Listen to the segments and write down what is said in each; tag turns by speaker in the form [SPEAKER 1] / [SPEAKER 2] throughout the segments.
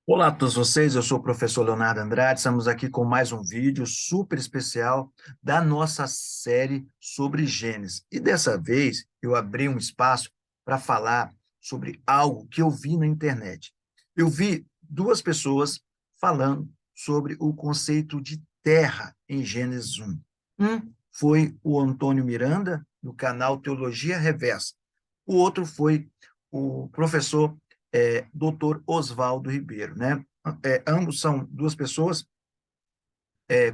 [SPEAKER 1] Olá a todos vocês, eu sou o professor Leonardo Andrade, estamos aqui com mais um vídeo super especial da nossa série sobre Gênesis. E dessa vez eu abri um espaço para falar sobre algo que eu vi na internet. Eu vi duas pessoas falando sobre o conceito de terra em Gênesis 1. Um foi o Antônio Miranda, do canal Teologia Reversa. O outro foi o professor Dr. Oswaldo Ribeiro, né? Ambos são duas pessoas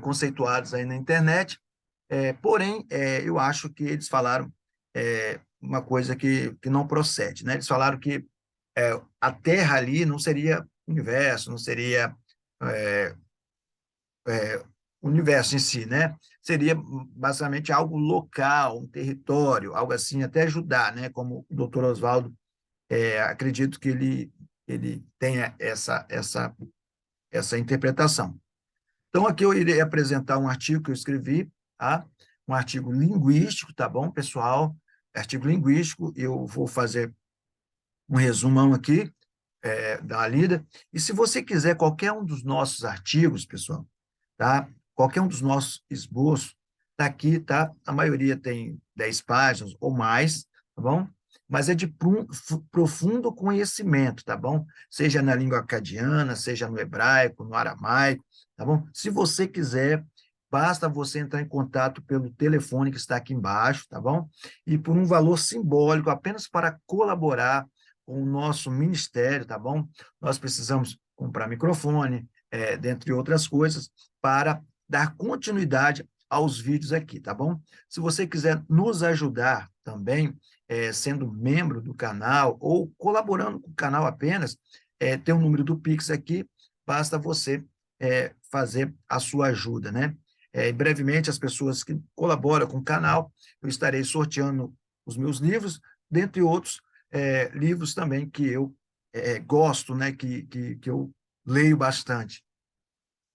[SPEAKER 1] conceituadas aí na internet, porém, eu acho que eles falaram uma coisa que não procede, né? Eles falaram que a Terra ali não seria universo, não seria é, é, universo em si, né? Seria basicamente algo local, um território, algo assim, até ajudar, né? Como o doutor Oswaldo, acredito que ele tenha essa interpretação. Então, aqui eu irei apresentar um artigo que eu escrevi, tá? Um artigo linguístico, tá bom, pessoal? Artigo linguístico, eu vou fazer um resumão aqui, da lida. E se você quiser qualquer um dos nossos artigos, pessoal, tá? Qualquer um dos nossos esboços, tá aqui, tá? A maioria tem 10 páginas ou mais, tá bom? Mas é de profundo conhecimento, tá bom? Seja na língua acadiana, seja no hebraico, no aramaico, tá bom? Se você quiser, basta você entrar em contato pelo telefone que está aqui embaixo, tá bom? E por um valor simbólico, apenas para colaborar com o nosso ministério, tá bom? Nós precisamos comprar microfone, dentre outras coisas, para dar continuidade aos vídeos aqui, tá bom? Se você quiser nos ajudar também, sendo membro do canal ou colaborando com o canal apenas, tem o número do Pix aqui, basta você fazer a sua ajuda, né? Brevemente, as pessoas que colaboram com o canal, eu estarei sorteando os meus livros, dentre outros livros também que eu gosto, né? Que eu leio bastante.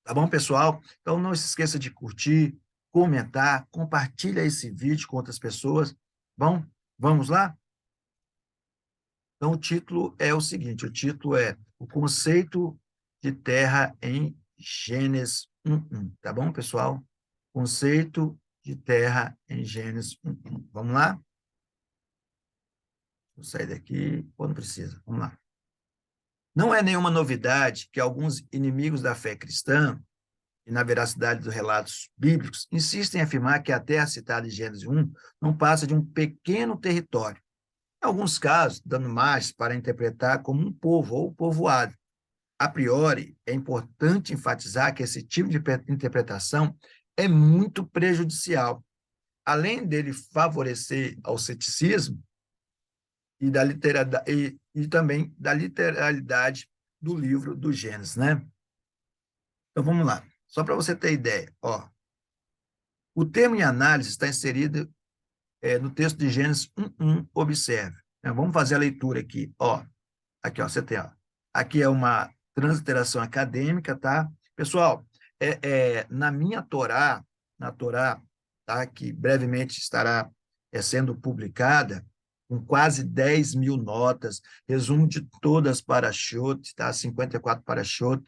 [SPEAKER 1] Tá bom, pessoal? Então, não se esqueça de curtir, comentar, compartilha esse vídeo com outras pessoas. Bom, vamos lá? Então, o título é o seguinte, o título é O Conceito de Terra em Gênesis 1:1. Tá bom, pessoal? Conceito de Terra em Gênesis 1:1. Vamos lá? Vou sair daqui, ou não precisa. Vamos lá. Não é nenhuma novidade que alguns inimigos da fé cristã e na veracidade dos relatos bíblicos, insistem em afirmar que a terra citada em Gênesis 1 não passa de um pequeno território, em alguns casos, dando margem para interpretar como um povo ou povoado. A priori, é importante enfatizar que esse tipo de interpretação é muito prejudicial, além dele favorecer ao ceticismo e também da literalidade do livro do Gênesis, né? Então vamos lá. Só para você ter ideia, ó, o termo em análise está inserido no texto de Gênesis 1:1, observe. Vamos fazer a leitura aqui. Ó, aqui, ó, você tem, ó. Aqui é uma transliteração acadêmica, tá? Pessoal, na minha Torá, na Torá, tá? Que brevemente estará sendo publicada, com quase 10.000 notas, resumo de todas para Parashot, tá? 54 Parashot,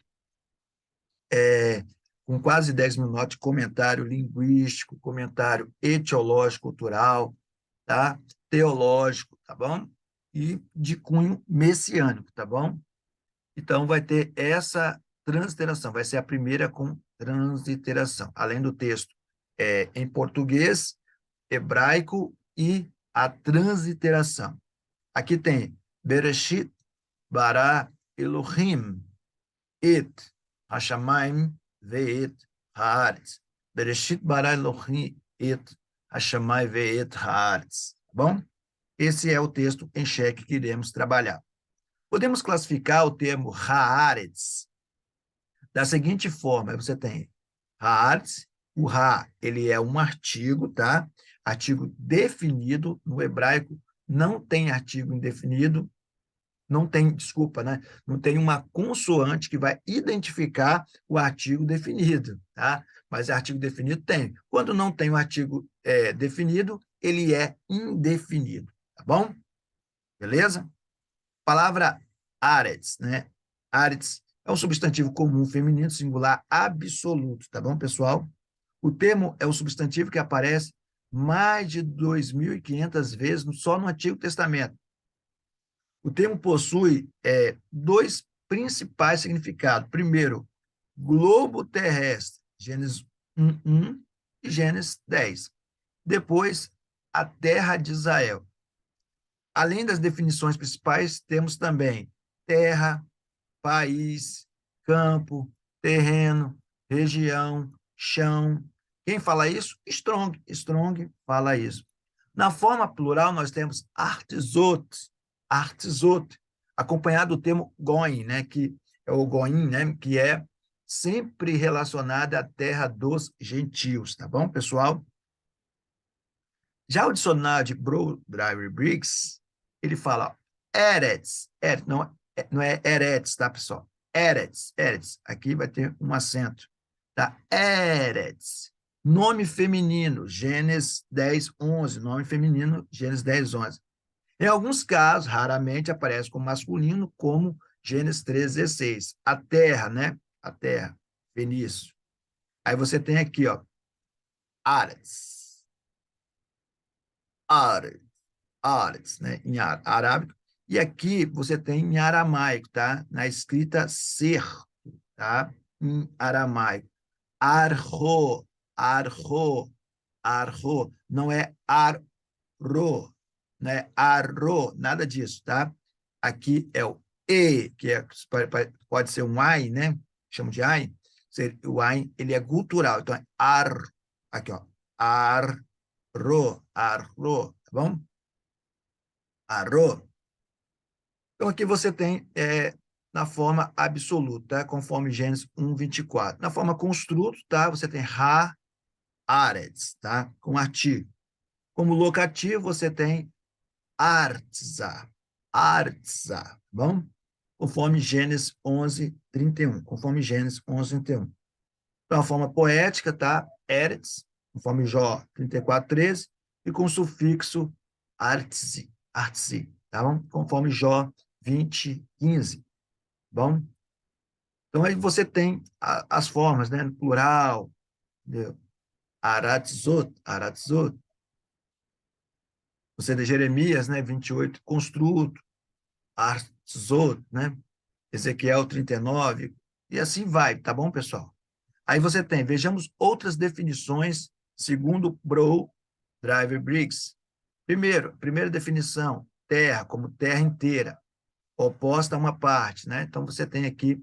[SPEAKER 1] com quase 10.000 notas, comentário linguístico, comentário etiológico, cultural, tá? Teológico, tá bom? E de cunho messiânico, tá bom? Então, vai ter essa transliteração, vai ser a primeira com transliteração, além do texto em português, hebraico e a transliteração. Aqui tem Bereshit bara Elohim et hashamayim ve'et haaretz. Bereshit bara Elohim et hashamayim ve'et haaretz. Bom? Esse é o texto em xeque que iremos trabalhar. Podemos classificar o termo haaretz da seguinte forma: você tem haaretz, o ha, ele é um artigo, tá? Artigo definido, no hebraico não tem artigo indefinido, não tem, desculpa, né? Não tem uma consoante que vai identificar o artigo definido, tá? Mas artigo definido tem. Quando não tem o artigo definido, ele é indefinido, tá bom? Beleza? Palavra aretz, né? Aretz É um substantivo comum feminino singular absoluto, tá bom, pessoal? O termo é o substantivo que aparece mais de 2.500 vezes só no Antigo Testamento. O termo possui dois principais significados. Primeiro, globo terrestre, Gênesis 1:1 e Gênesis 10. Depois, a terra de Israel. Além das definições principais, temos também terra, país, campo, terreno, região, chão. Quem fala isso? Strong. Strong fala isso. Na forma plural, nós temos artisot, artisot, acompanhado do termo going, né, que é o going, né, que é sempre relacionado à terra dos gentios, tá bom, pessoal? Já o dicionário de Brodary-Briggs, ele fala Eretz, não é Eretz, tá, pessoal? Eretz, Eretz, aqui vai ter um acento, tá? Eretz, nome feminino, Gênesis 10:11, nome feminino, Gênesis 10:11. Em alguns casos, raramente aparece como masculino, como Gênesis 3:16. A terra, né? A terra, fenício. Aí você tem aqui, ó, Aretz, Aretz. Aretz, né, em arábico, e aqui você tem em aramaico, tá? Na escrita ser, tá? Em aramaico. Arro, arro, arro, não é arro, né? Arro, nada disso, tá? Aqui é o e, que pode ser um ai, né? Chamo de ai. O ai, ele é gutural, então é ar, aqui, ó, arro, arro, tá bom? Arro. Então, aqui você tem na forma absoluta, tá? Conforme Gênesis 1:24. Na forma construto, tá? Você tem ha-aretz, tá? Com artigo. Como locativo, você tem artza, artza, tá bom? Conforme Gênesis 11:31. Conforme Gênesis 11:31. Então, a forma poética, tá? Eretz, conforme Jó 34:13, e com sufixo artzi, artzi, tá bom? Conforme Jó 20:15, bom? Então, aí você tem as formas, né? No plural, entendeu? Aratzot, aratzot. Você tem Jeremias, né? 28, construto, artzot, né? Ezequiel 39, e assim vai, tá bom, pessoal? Aí você tem, vejamos outras definições segundo Bro, Driver Briggs. Primeira definição, terra, como terra inteira, oposta a uma parte, né? Então, você tem aqui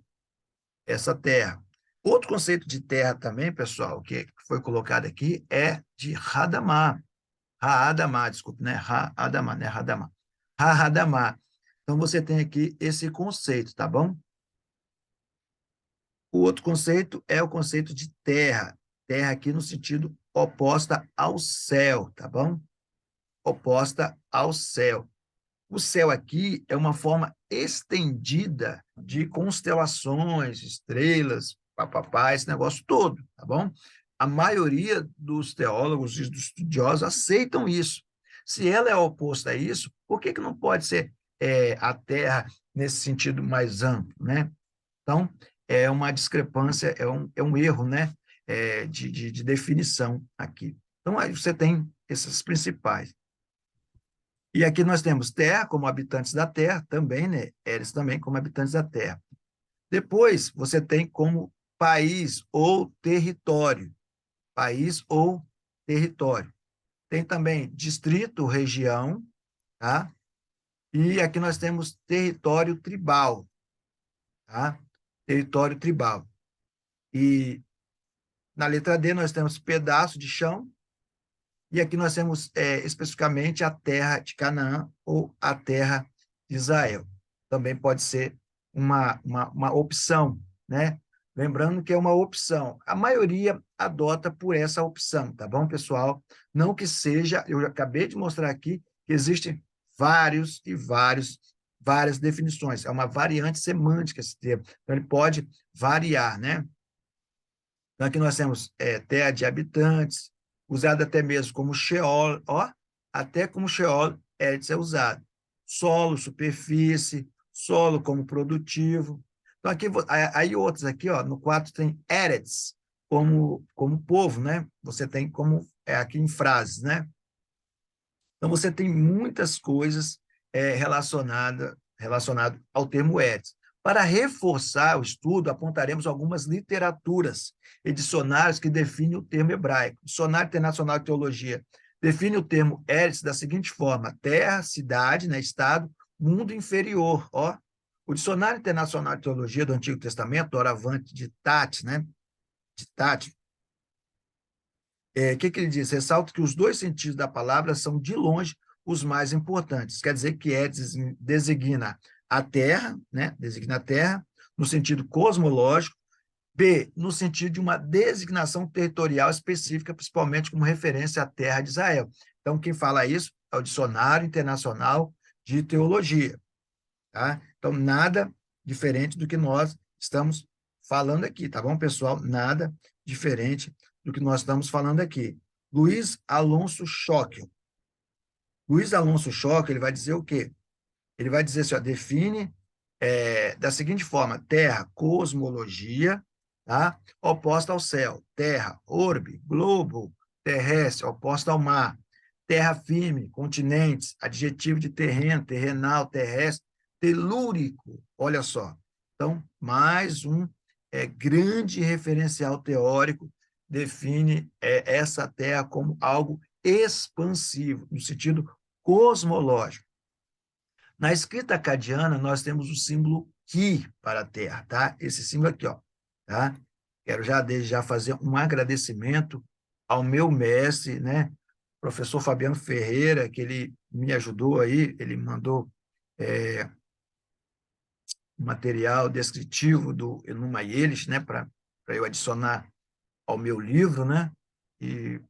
[SPEAKER 1] essa terra. Outro conceito de terra também, pessoal, que foi colocado aqui, é de Hadamá. Hadamá, desculpe, né? Hadamá, né? Hadamá. Hadamá. Então, você tem aqui esse conceito, tá bom? O outro conceito é o conceito de terra. Terra aqui no sentido oposta ao céu, tá bom? Oposta ao céu. O céu aqui é uma forma estendida de constelações, estrelas, papapá, esse negócio todo, tá bom? A maioria dos teólogos e dos estudiosos aceitam isso. Se ela é oposta a isso, por que não pode ser a Terra nesse sentido mais amplo, né? Então, é uma discrepância, é um erro, né? De definição aqui. Então, aí você tem esses principais. E aqui nós temos terra como habitantes da terra, também, né? Eles também como habitantes da terra. Depois, você tem como país ou território. País ou território. Tem também distrito, região, tá? E aqui nós temos território tribal, tá? Território tribal. E na letra D nós temos pedaço de chão, e aqui nós temos especificamente a terra de Canaã ou a terra de Israel. Também pode ser uma opção, né? Lembrando que é uma opção. A maioria adota por essa opção, tá bom, pessoal? Não que seja, eu acabei de mostrar aqui que existem várias definições. É uma variante semântica esse termo. Então, ele pode variar, né? Então, aqui nós temos terra de habitantes, usado até mesmo como Sheol, ó, até como Sheol é de ser usado. Solo, superfície, solo como produtivo. Então, aqui, aí outros aqui, ó, no 4 tem Eretz, como povo, né? Você tem como, aqui em frases, né? Então, você tem muitas coisas relacionado ao termo Eretz. Para reforçar o estudo, apontaremos algumas literaturas e dicionários que definem o termo hebraico. O Dicionário Internacional de Teologia define o termo Eretz da seguinte forma: terra, cidade, né, estado, mundo inferior. Ó. O Dicionário Internacional de Teologia do Antigo Testamento, doravante de Tati, né, de Tati, que ele diz? Ressalta que os dois sentidos da palavra são, de longe, os mais importantes. Quer dizer que designa a Terra, né? Designa a Terra, no sentido cosmológico, B, no sentido de uma designação territorial específica, principalmente como referência à terra de Israel. Então, quem fala isso é o Dicionário Internacional de Teologia. Tá? Então, nada diferente do que nós estamos falando aqui, tá bom, pessoal? Nada diferente do que nós estamos falando aqui. Luiz Alonso Schockel. Luiz Alonso Schockel, ele vai dizer o quê? Ele vai dizer assim, ó, define da seguinte forma: terra, cosmologia, tá? Oposta ao céu. Terra, orbe, globo, terrestre, oposta ao mar. Terra firme, continentes, adjetivo de terreno, terrenal, terrestre, telúrico. Olha só. Então, mais um grande referencial teórico define essa terra como algo expansivo, no sentido cosmológico. Na escrita acadiana, nós temos o símbolo Ki para a terra, tá? Esse símbolo aqui, ó, tá? Quero já desde já fazer um agradecimento ao meu mestre, né? Professor Fabiano Ferreira, que ele me ajudou aí, ele mandou material descritivo do Enuma Elish, né? Para eu adicionar ao meu livro, né? E o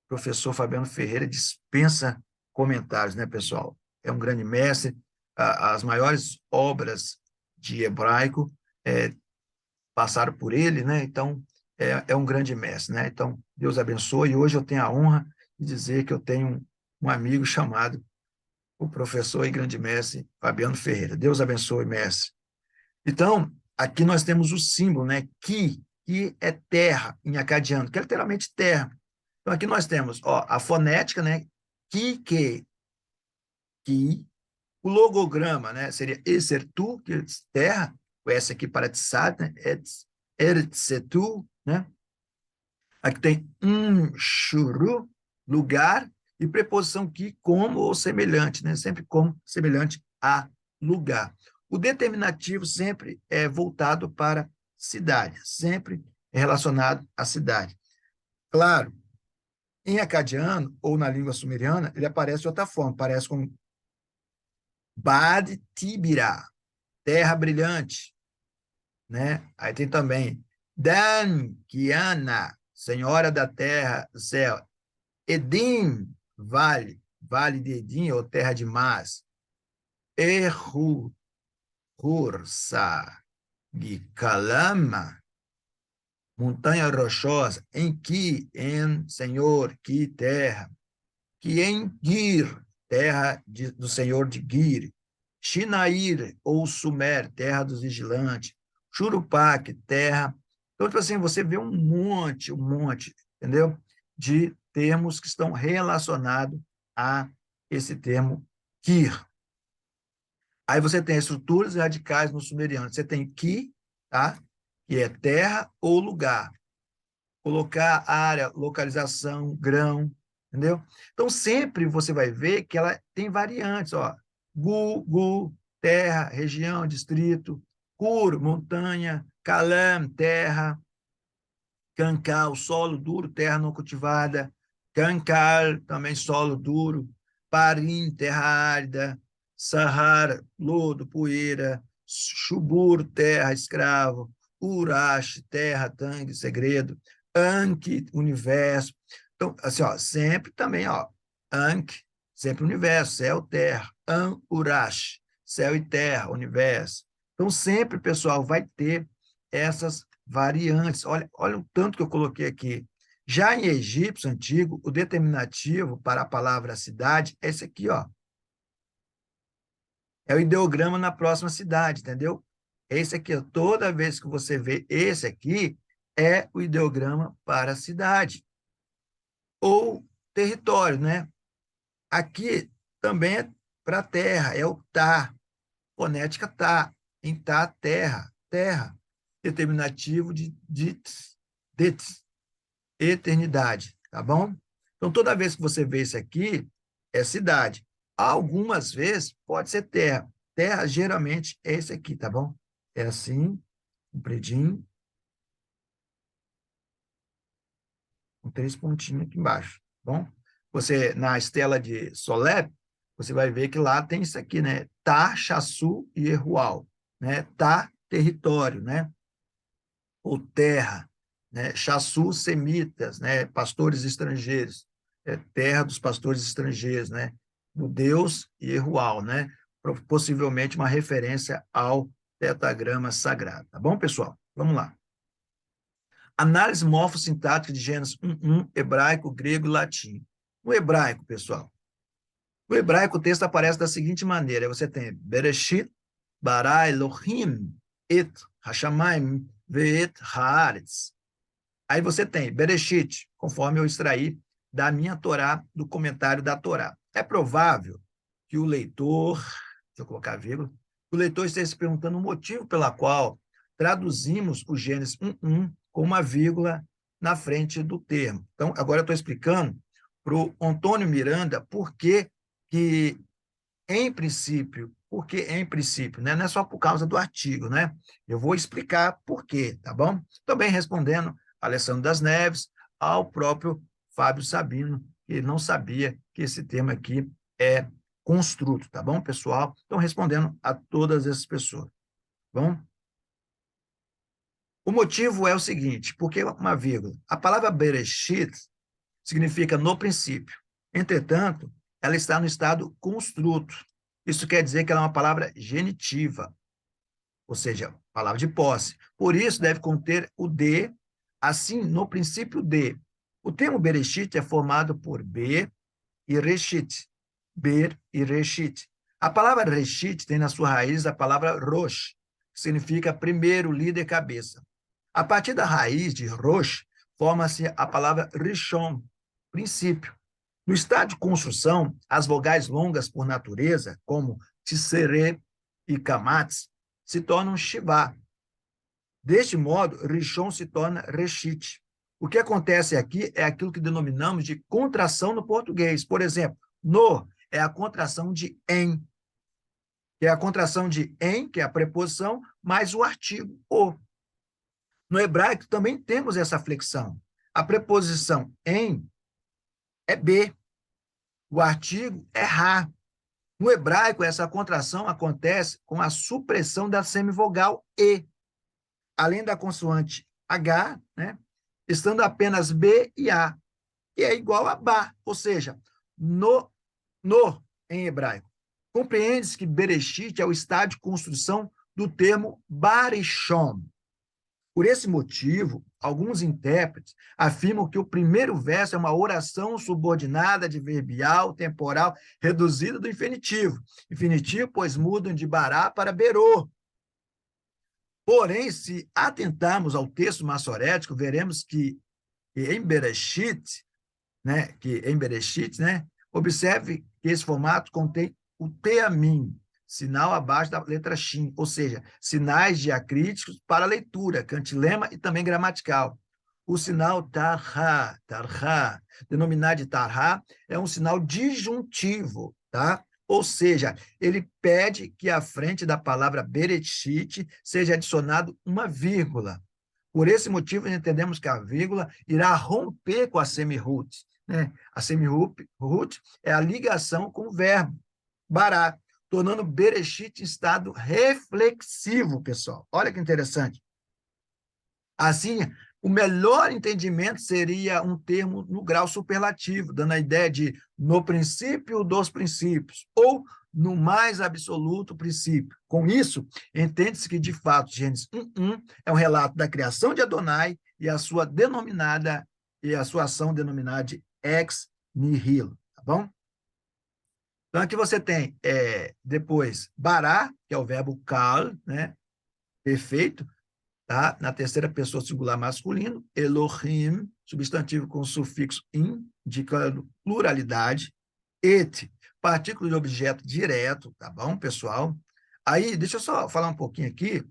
[SPEAKER 1] professor Fabiano Ferreira dispensa comentários, né, pessoal? É um grande mestre. As maiores obras de hebraico passaram por ele, né? Então, é um grande mestre, né? Então, Deus abençoe. E hoje eu tenho a honra de dizer que eu tenho um amigo chamado o professor e grande mestre Fabiano Ferreira. Deus abençoe, mestre. Então, aqui nós temos o símbolo, né? Que é terra em acadiano, que é literalmente terra. Então, aqui nós temos, ó, a fonética, né? Que, o logograma, né? Seria Esertu, que é terra, o S aqui para Tsat, né? Ertsetu, né? Aqui tem shuru, lugar, e preposição que, como ou semelhante, né? Sempre como semelhante a lugar. O determinativo sempre é voltado para cidade, sempre é relacionado à cidade. Claro, em acadiano ou na língua sumeriana, ele aparece de outra forma, aparece como Bad Tibira, terra brilhante, né? Aí tem também Dan Kiana, senhora da terra, do céu. Edim, vale, vale de Edim, ou terra de Mas. Erhu, Hursa, Gikalama, montanha rochosa, em senhor, que terra. Que em Gir, terra do senhor de Gir. Shinair, ou Sumer, terra dos vigilantes. Churupac, terra. Então, tipo assim, você vê um monte, entendeu? De termos que estão relacionados a esse termo Kir. Aí você tem estruturas radicais no sumeriano. Você tem Ki, tá? Que é terra ou lugar. Colocar área, localização, grão, entendeu? Então, sempre você vai ver que ela tem variantes, ó. Gu, terra, região, distrito. Cur, montanha. Calam, terra. Cancal, solo duro, terra não cultivada. Cancal, também solo duro. Parim, terra árida. Sahara, lodo, poeira. Chubur, terra, escravo. Urash, terra, tangue, segredo. Anki, universo. Então, assim, ó, sempre também, ó, Anki, sempre universo, céu, terra. Urash, céu e terra, universo. Então, sempre, pessoal, vai ter essas variantes. Olha o tanto que eu coloquei aqui. Já em egípcio antigo, o determinativo para a palavra cidade é esse aqui, ó. É o ideograma na próxima cidade, entendeu? Esse aqui, ó, toda vez que você vê esse aqui, é o ideograma para a cidade ou território, né? Aqui também é para terra, é o tá, fonética tá, em tá, terra, terra, determinativo de dits, eternidade, tá bom? Então, toda vez que você vê isso aqui, é cidade. Algumas vezes pode ser terra. Terra, geralmente, é esse aqui, tá bom? É assim, compridinho, com 3 pontinhos aqui embaixo, tá bom? Você, na estela de Solé, você vai ver que lá tem isso aqui, né? Tá, Chaçu e Errual, né? Tá, território, né? Ou terra, né? Chaçu, semitas, né? Pastores estrangeiros, terra dos pastores estrangeiros, né? Do Deus e Errual, né? Possivelmente uma referência ao tetragrama sagrado, tá bom, pessoal? Vamos lá. Análise morfossintática de Gênesis 1:1, hebraico, grego e latim. No hebraico, pessoal, no hebraico o texto aparece da seguinte maneira: você tem Bereshit, bara Elohim, et hashamayim, ve'et haaretz. Aí você tem Bereshit, conforme eu extraí da minha Torá, do comentário da Torá. É provável que o leitor, deixa eu colocar a vírgula, o leitor esteja se perguntando o motivo pela qual traduzimos o Gênesis 1:1 com uma vírgula na frente do termo. Então, agora eu estou explicando para o Antônio Miranda que, em princípio, né? Não é só por causa do artigo, né? Eu vou explicar por quê, tá bom? Também respondendo a Alessandro das Neves, ao próprio Fábio Sabino, que não sabia que esse tema aqui é construto, tá bom, pessoal? Então, respondendo a todas essas pessoas, tá bom? O motivo é o seguinte, porque uma vírgula. A palavra Bereshit significa no princípio. Entretanto, ela está no estado construto. Isso quer dizer que ela é uma palavra genitiva, ou seja, palavra de posse. Por isso, deve conter o de, assim, no princípio de. O termo Bereshit é formado por B e Reshit. Ber e Reshit. A palavra Reshit tem na sua raiz a palavra Rosh, que significa primeiro, líder, cabeça. A partir da raiz de Rosh, forma-se a palavra Rishon, princípio. No estado de construção, as vogais longas por natureza, como Tsere e Kamatz, se tornam Shivá. Deste modo, Rishon se torna Reshit. O que acontece aqui é aquilo que denominamos de contração no português. Por exemplo, no é a contração de em, que é a contração de em, que é a preposição, mais o artigo o. No hebraico também temos essa flexão. A preposição em é b, o artigo é ra. No hebraico, essa contração acontece com a supressão da semivogal e, além da consoante H, né, estando apenas B e A, que é igual a Ba, ou seja, no em hebraico. Compreende-se que Bereshit é o estado de construção do termo Barishon. Por esse motivo, alguns intérpretes afirmam que o primeiro verso é uma oração subordinada adverbial, temporal, reduzida do infinitivo. Infinitivo, pois mudam de bará para berô. Porém, se atentarmos ao texto massorético, veremos que em Bereshit, né, observe que esse formato contém o teamim, sinal abaixo da letra shin, ou seja, sinais diacríticos para leitura, cantilema e também gramatical. O sinal tarha, denominado de tarha, é um sinal disjuntivo, tá? Ou seja, ele pede que à frente da palavra bereshit seja adicionado uma vírgula. Por esse motivo, entendemos que a vírgula irá romper com a semi-root, né? A semi-root é a ligação com o verbo, bará, tornando Bereshit em estado reflexivo, pessoal. Olha que interessante. Assim, o melhor entendimento seria um termo no grau superlativo, dando a ideia de no princípio dos princípios, ou no mais absoluto princípio. Com isso, entende-se que, de fato, Gênesis 1:1 é um relato da criação de Adonai e a sua ação denominada de ex nihilo, tá bom? Então, aqui você tem, depois, bará, que é o verbo kal, né? perfeito, tá? Na terceira pessoa singular masculino, Elohim, substantivo com sufixo in, indicando pluralidade, et, partícula de objeto direto, tá bom, pessoal? Aí, deixa eu só falar um pouquinho aqui.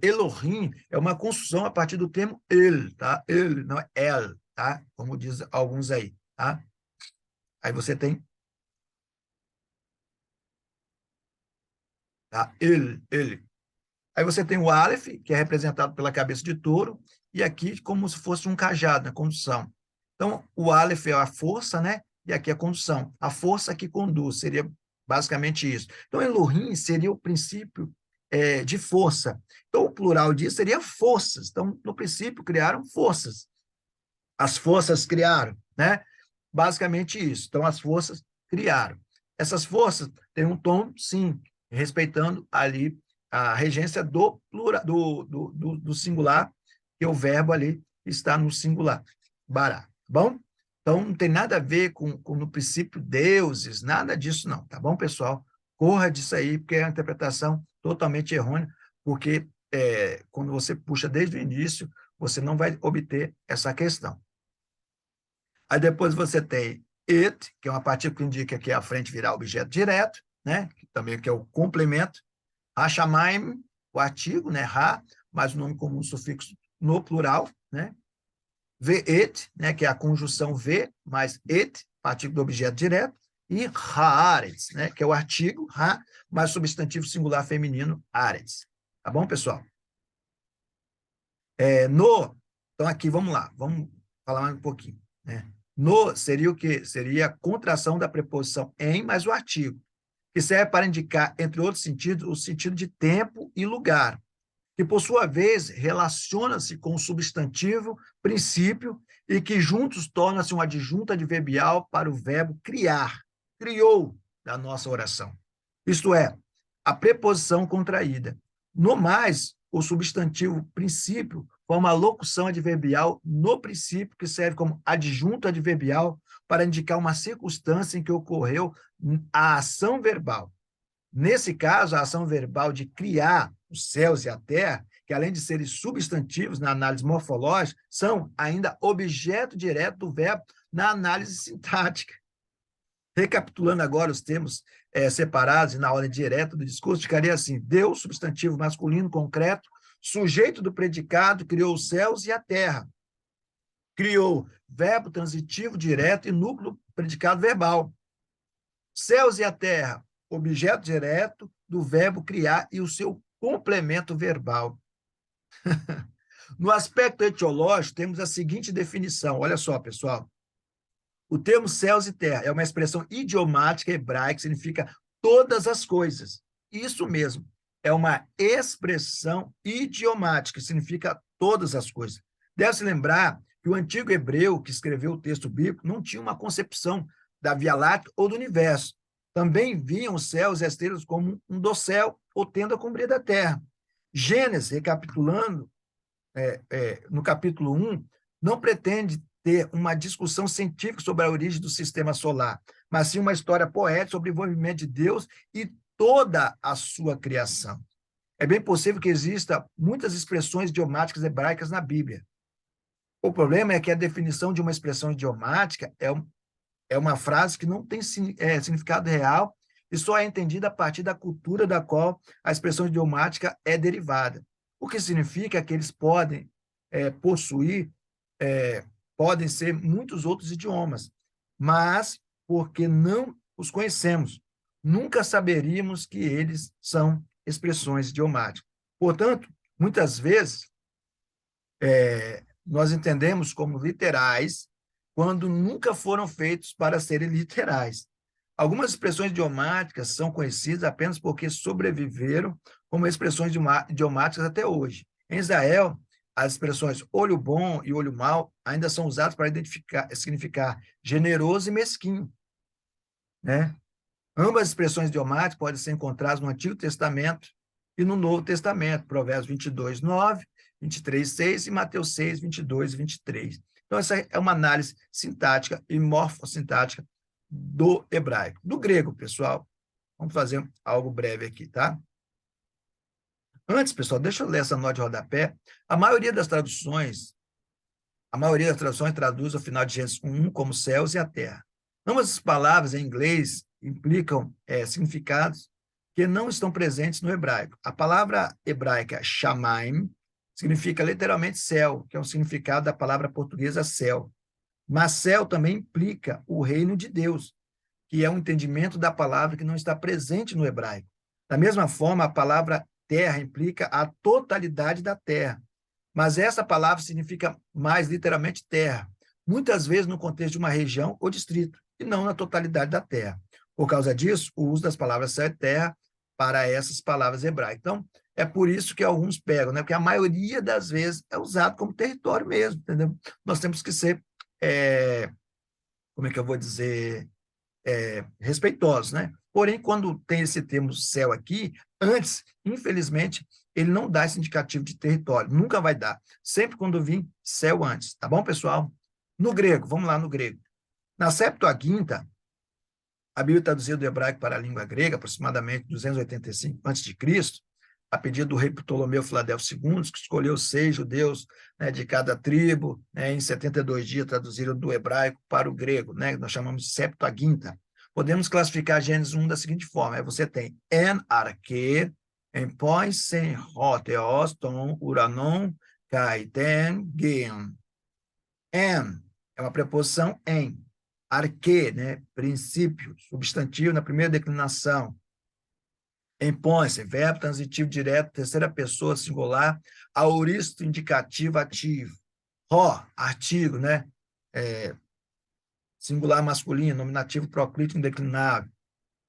[SPEAKER 1] Elohim é uma construção a partir do termo el, tá? El, não é el, tá? Como diz alguns aí, tá? Aí você tem, tá? Ele. Aí você tem o Aleph, que é representado pela cabeça de touro, e aqui como se fosse um cajado, na condução. Então, o Aleph é a força, né? E aqui é a condução. A força que conduz, seria basicamente isso. Então, Elohim seria o princípio de força. Então, o plural disso seria forças. Então, no princípio, criaram forças. As forças criaram, né? Basicamente isso. Então, as forças criaram. Essas forças têm um tom, sim, respeitando ali a regência do, plural, do singular, que o verbo ali está no singular. Bará, tá bom? Então, não tem nada a ver com no princípio, deuses, nada disso não, tá bom, pessoal? Corra disso aí, porque é uma interpretação totalmente errônea, porque quando você puxa desde o início, você não vai obter essa questão. Aí depois você tem it, que é uma partícula que indica que a frente virá objeto direto, né? Também que é o complemento. Hashamayim, o artigo, né? Ha, mas o nome comum sufixo no plural, né? Ve'et, né? Que é a conjunção ve mais et, partícula do objeto direto. E haaretz, né? Que é o artigo, ha, mais substantivo singular feminino, aretz. Tá bom, pessoal? Então aqui, vamos lá, vamos falar mais um pouquinho, né? No seria o quê? Seria a contração da preposição em mais o artigo, que serve para indicar, entre outros sentidos, o sentido de tempo e lugar, que, por sua vez, relaciona-se com o substantivo, princípio, e que juntos torna-se um adjunto adverbial para o verbo criar, criou, da nossa oração. Isto é, a preposição contraída. No mais, o substantivo princípio forma a locução adverbial no princípio, que serve como adjunto adverbial para indicar uma circunstância em que ocorreu a ação verbal. Nesse caso, a ação verbal de criar os céus e a terra, que além de serem substantivos na análise morfológica, são ainda objeto direto do verbo na análise sintática. Recapitulando agora os termos separados e na ordem direta do discurso, ficaria assim: Deus, substantivo masculino concreto, sujeito do predicado, criou os céus e a terra. Criou verbo transitivo direto e núcleo predicado verbal. Céus e a terra, objeto direto do verbo criar e o seu complemento verbal. No aspecto etiológico, temos a seguinte definição. Olha só, pessoal. O termo céus e terra é uma expressão idiomática hebraica que significa todas as coisas. Isso mesmo. É uma expressão idiomática que significa todas as coisas. Deve-se lembrar que o antigo hebreu que escreveu o texto bíblico não tinha uma concepção da Via Láctea ou do universo. Também viam os céus e as estrelas como um dossel ou tenda comprida da terra. Gênesis, recapitulando, no capítulo 1, não pretende ter uma discussão científica sobre a origem do sistema solar, mas sim uma história poética sobre o envolvimento de Deus e toda a sua criação. É bem possível que exista muitas expressões idiomáticas hebraicas na Bíblia. O problema é que a definição de uma expressão idiomática é uma frase que não tem significado real e só é entendida a partir da cultura da qual a expressão idiomática é derivada. O que significa que eles podem possuir, podem ser muitos outros idiomas, mas porque não os conhecemos, nunca saberíamos que eles são expressões idiomáticas. Portanto, muitas vezes, nós entendemos como literais quando nunca foram feitos para serem literais. Algumas expressões idiomáticas são conhecidas apenas porque sobreviveram como expressões idiomáticas até hoje. Em Israel, as expressões olho bom e olho mau ainda são usadas para significar generoso e mesquinho, né? Ambas as expressões idiomáticas podem ser encontradas no Antigo Testamento e no Novo Testamento, Provérbios 22, 9, 23, 6 e Mateus 6, 22 e 23. Então, essa é uma análise sintática e morfossintática do hebraico. Do grego, pessoal, vamos fazer algo breve aqui, tá? Antes, pessoal, deixa eu ler essa nota de rodapé. A maioria das traduções, a maioria das traduções traduz o final de Gênesis 1 como céus e a terra. Ambas as palavras em inglês implicam significados que não estão presentes no hebraico. A palavra hebraica shamaim significa literalmente céu, que é o significado da palavra portuguesa céu. Mas céu também implica o reino de Deus, que é um entendimento da palavra que não está presente no hebraico. Da mesma forma, a palavra terra implica a totalidade da terra, mas essa palavra significa mais literalmente terra, muitas vezes no contexto de uma região ou distrito, e não na totalidade da terra. Por causa disso, o uso das palavras céu e terra para essas palavras hebraicas. Então, é por isso que alguns pegam, né? Porque a maioria das vezes é usado como território mesmo, entendeu? Nós temos que ser, como é que eu vou dizer, respeitosos, né? Porém, quando tem esse termo céu aqui, antes, infelizmente, ele não dá esse indicativo de território, nunca vai dar. Sempre quando vir céu antes, tá bom, pessoal? No grego, vamos lá no grego. Na Septuaginta, a Bíblia traduziu do hebraico para a língua grega, aproximadamente 285 a.C., a pedido do rei Ptolomeu Filadelfo II, que escolheu 6 judeus, né, de cada tribo, né, em 72 dias traduziram do hebraico para o grego, né, que nós chamamos de Septuaginta. Podemos classificar Gênesis 1 da seguinte forma: você tem en arque, en pois sen hoteos ton uranon kai ten gen. En é uma preposição em. Arque, né, princípio, substantivo na primeira declinação. Impõe-se, verbo transitivo direto, terceira pessoa singular, aoristo indicativo ativo. Ró, artigo, né? Singular masculino, nominativo proclítico indeclinável.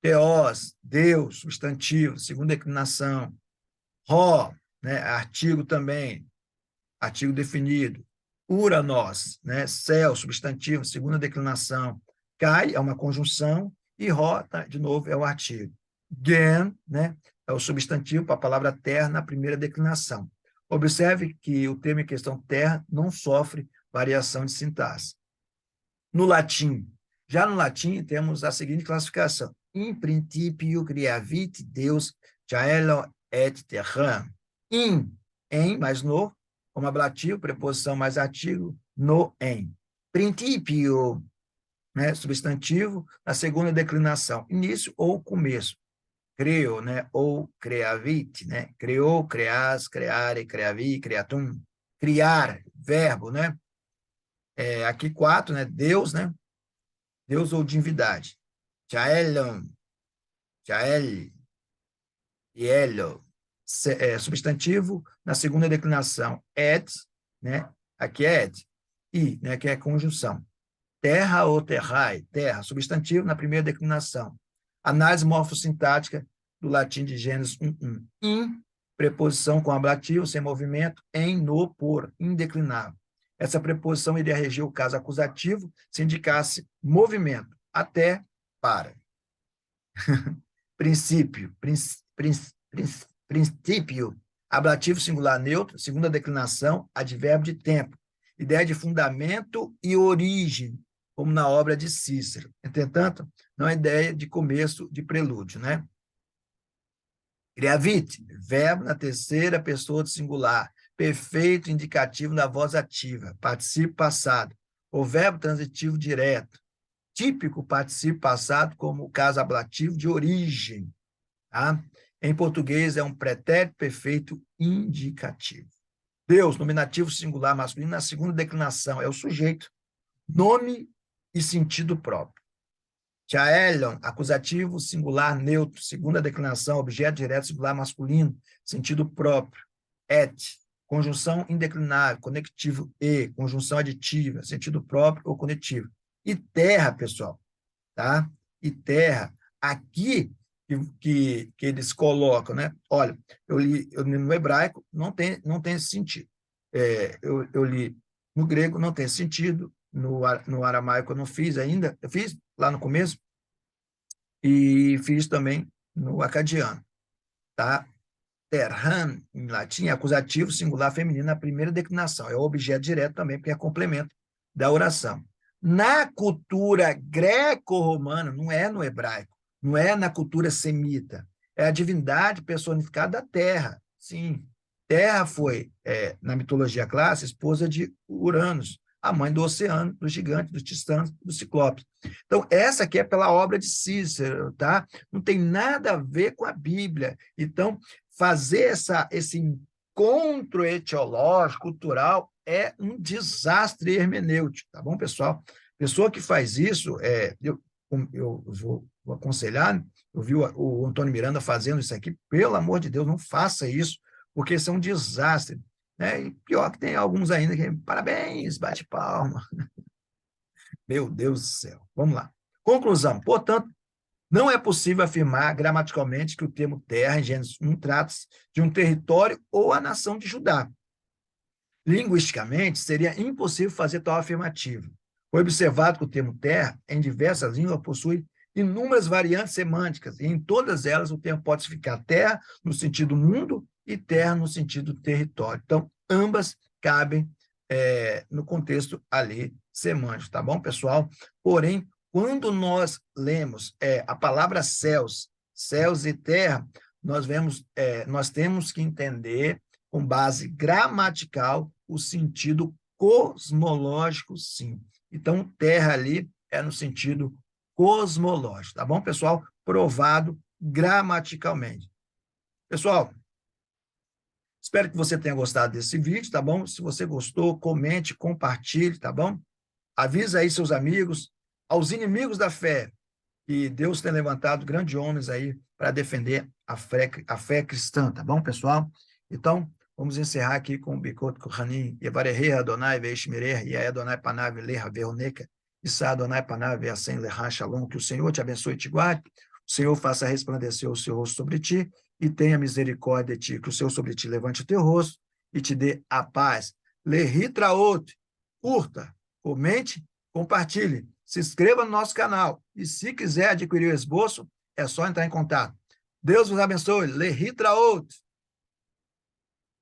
[SPEAKER 1] Teós, Deus, substantivo, segunda declinação. Ró, né? Artigo também, artigo definido. Uranos, né? Céu, substantivo, segunda declinação. Cai é uma conjunção e ró, tá, de novo, é o artigo. Gen, né? É o substantivo para a palavra terra na primeira declinação. Observe que o termo em questão terra não sofre variação de sintaxe. No latim, já no latim temos a seguinte classificação: in principio creavit Deus caelo et terram. In, em, mais no, como ablativo, preposição mais artigo, no, em. Princípio, né, substantivo, na segunda declinação, início ou começo. Creo, né, ou creavit, né, criou, creas, creare, creavi, creatum. Criar, verbo, né, aqui 4, né, Deus, né, Deus ou divindade. Jaelon, Jael, Yelo, substantivo, na segunda declinação, et, né? Aqui é et, e, né? Que é conjunção. Terra ou terrae, terra, substantivo, na primeira declinação. Análise morfossintática do latim de Gênesis 1:1. In, preposição com ablativo, sem movimento, em, no, por, indeclinável. Essa preposição iria reger o caso acusativo se indicasse movimento, até, para. Princípio, princípio, ablativo singular neutro, segunda declinação, advérbio de tempo, ideia de fundamento e origem, como na obra de Cícero. Entretanto, não é ideia de começo de prelúdio, né? Creavit, verbo na terceira pessoa do singular, perfeito indicativo da voz ativa, particípio passado, o verbo transitivo direto, típico particípio passado como o caso ablativo de origem. Tá? Em português, é um pretérito perfeito indicativo. Deus, nominativo singular masculino, na segunda declinação, é o sujeito, nome e sentido próprio. Jaelon, acusativo singular neutro, segunda declinação, objeto direto singular masculino, sentido próprio. Et, conjunção indeclinável, conectivo e, conjunção aditiva, sentido próprio ou conectivo. E terra, pessoal, tá? E terra, aqui que eles colocam, né? Olha, eu li no hebraico, não tem esse sentido. Eu li no grego, não tem sentido. No aramaico eu não fiz ainda, eu fiz lá no começo, e fiz também no acadiano, tá? Terram, em latim, é acusativo singular feminino na primeira declinação. É o objeto direto também, porque é complemento da oração. Na cultura greco-romana, não é no hebraico, não é na cultura semita, é a divindade personificada da terra, Sim. Terra foi, na mitologia clássica, esposa de Uranus, a mãe do oceano, do gigante, do titã, do ciclope. Então, essa aqui é pela obra de Cícero, tá? Não tem nada a ver com a Bíblia. Então, fazer esse encontro etiológico, cultural, é um desastre hermenêutico, tá bom, pessoal? Pessoa que faz isso, eu vou aconselhar, eu vi o Antônio Miranda fazendo isso aqui, pelo amor de Deus, não faça isso, porque isso é um desastre. Né? E pior que tem alguns ainda que, parabéns, bate palma. Meu Deus do céu. Vamos lá. Conclusão. Portanto, não é possível afirmar gramaticalmente que o termo terra, em Gênesis 1, trata-se de um território ou a nação de Judá. Linguisticamente, seria impossível fazer tal afirmativa. Foi observado que o termo terra, em diversas línguas, possui inúmeras variantes semânticas, e em todas elas o termo pode significar terra no sentido mundo e terra no sentido território. Então, ambas cabem no contexto ali semântico, tá bom, pessoal? Porém, quando nós lemos a palavra céus e terra, nós temos que entender, com base gramatical, o sentido cosmológico, sim. Então, terra ali é no sentido cosmológico, tá bom, pessoal? Provado gramaticalmente. Pessoal, espero que você tenha gostado desse vídeo, tá bom? Se você gostou, comente, compartilhe, tá bom? Avisa aí seus amigos, aos inimigos da fé, que Deus tem levantado grandes homens aí para defender a fé cristã, tá bom, pessoal? Então, vamos encerrar aqui com o Bikot Kohanim, Yevarehe Adonai Veishmerer, e Adonai Panav Leha Veroneca, Issa Adonai Panav Yasen Leha Shalom, que o Senhor te abençoe e te guarde, o Senhor faça resplandecer o seu rosto sobre ti, e tenha misericórdia de ti, que o Senhor sobre ti levante o teu rosto e te dê a paz. Lehitraot, curta, comente, compartilhe, se inscreva no nosso canal e se quiser adquirir o esboço, é só entrar em contato. Deus vos abençoe. Lehitraot.